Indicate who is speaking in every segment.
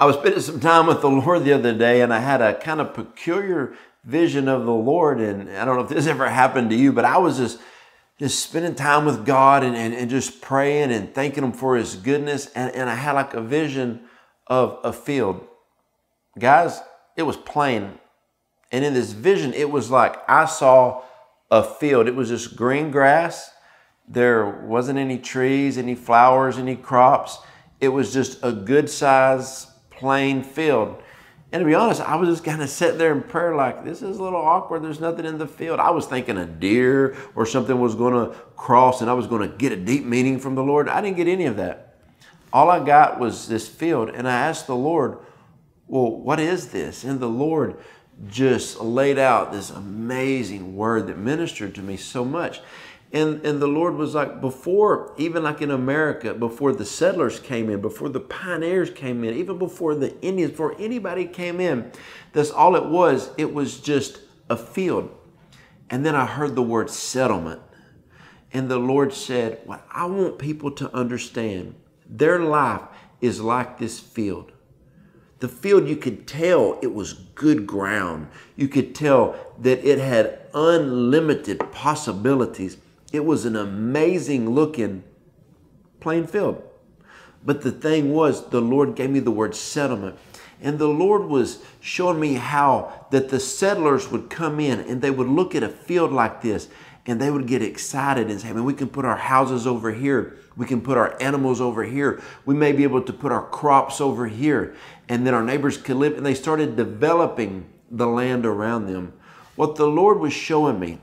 Speaker 1: I was spending some time with the Lord the other day, and I had a kind of peculiar vision of the Lord. And I don't know if this ever happened to you, but I was just spending time with God and just praying and thanking Him for His goodness. And I had like a vision of a field. Guys, it was plain. And in this vision, it was like I saw a field. It was just green grass. There wasn't any trees, any flowers, any crops. It was just a good size plain field. And to be honest, I was just kind of sitting there in prayer like, this is a little awkward. There's nothing in the field. I was thinking a deer or something was going to cross and I was going to get a deep meaning from the Lord. I didn't get any of that. All I got was this field. And I asked the Lord, well, what is this? And the Lord just laid out this amazing word that ministered to me so much. And the Lord was like, before, even like in America, before the settlers came in, before the pioneers came in, even before the Indians, before anybody came in, that's all it was. It was just a field. And then I heard the word settlement. And the Lord said, what I want people to understand, their life is like this field. The field, you could tell it was good ground. You could tell that it had unlimited possibilities. It was an amazing looking plain field. But the thing was, the Lord gave me the word settlement. And the Lord was showing me how that the settlers would come in and they would look at a field like this and they would get excited and say, I mean, we can put our houses over here. We can put our animals over here. We may be able to put our crops over here. And then our neighbors could live. And they started developing the land around them. What the Lord was showing me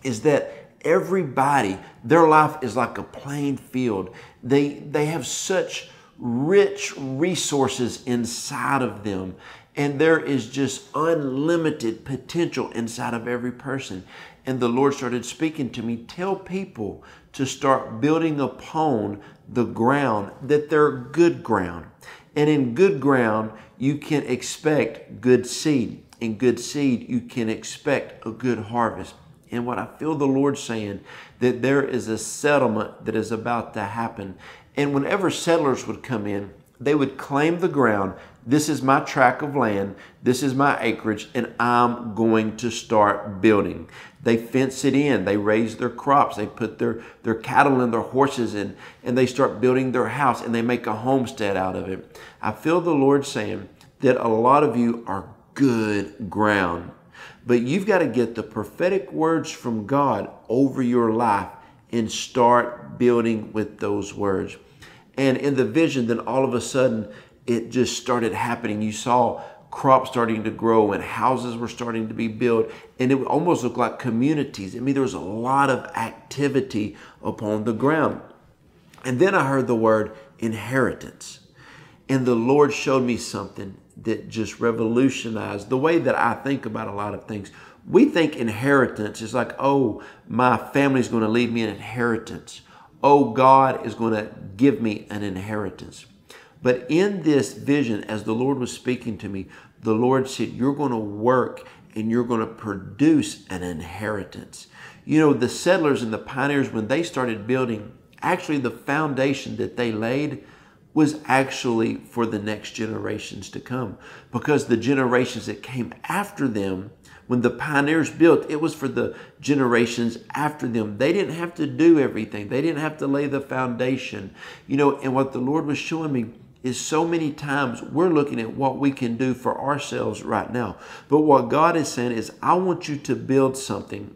Speaker 1: is that everybody, their life is like a plain field. They have such rich resources inside of them. And there is just unlimited potential inside of every person. And the Lord started speaking to me, tell people to start building upon the ground, that they're good ground. And in good ground, you can expect good seed. In good seed, you can expect a good harvest. And what I feel the Lord saying, that there is a settlement that is about to happen. And whenever settlers would come in, they would claim the ground. This is my tract of land. This is my acreage, and I'm going to start building. They fence it in. They raise their crops. They put their cattle and their horses in, and they start building their house, and they make a homestead out of it. I feel the Lord saying that a lot of you are good ground. But you've got to get the prophetic words from God over your life and start building with those words. And in the vision, then all of a sudden, it just started happening. You saw crops starting to grow and houses were starting to be built. And it almost looked like communities. I mean, there was a lot of activity upon the ground. And then I heard the word inheritance. And the Lord showed me something that just revolutionized the way that I think about a lot of things. We think inheritance is like, oh, my family's going to leave me an inheritance. Oh, God is going to give me an inheritance. But in this vision, as the Lord was speaking to me, the Lord said, you're going to work and you're going to produce an inheritance. You know, the settlers and the pioneers, when they started building, actually the foundation that they laid was actually for the next generations to come. Because the generations that came after them, when the pioneers built, it was for the generations after them. They didn't have to do everything. They didn't have to lay the foundation. You know, and what the Lord was showing me is so many times we're looking at what we can do for ourselves right now. But what God is saying is, I want you to build something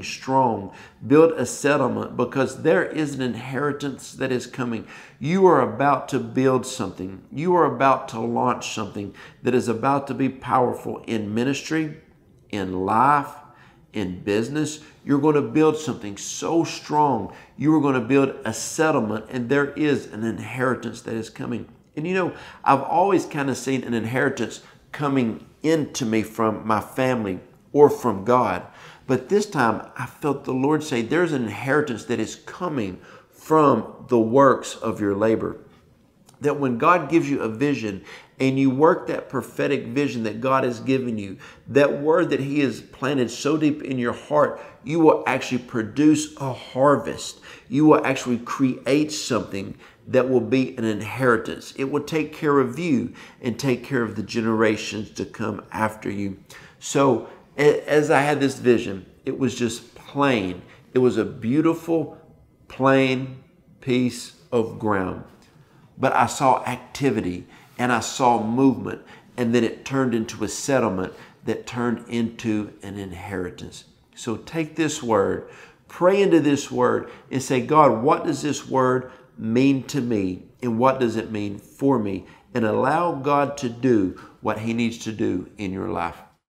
Speaker 1: strong, build a settlement, because there is an inheritance that is coming. You are about to build something. You are about to launch something that is about to be powerful in ministry, in life, in business. You're going to build something so strong. You are going to build a settlement, and there is an inheritance that is coming. And you know, I've always kind of seen an inheritance coming into me from my family or from God. But this time I felt the Lord say there's an inheritance that is coming from the works of your labor. That when God gives you a vision and you work that prophetic vision that God has given you, that word that He has planted so deep in your heart, you will actually produce a harvest. You will actually create something that will be an inheritance. It will take care of you and take care of the generations to come after you. So as I had this vision, it was just plain. It was a beautiful, plain piece of ground. But I saw activity and I saw movement, and then it turned into a settlement that turned into an inheritance. So take this word, pray into this word, and say, God, what does this word mean to me? And what does it mean for me? And allow God to do what He needs to do in your life.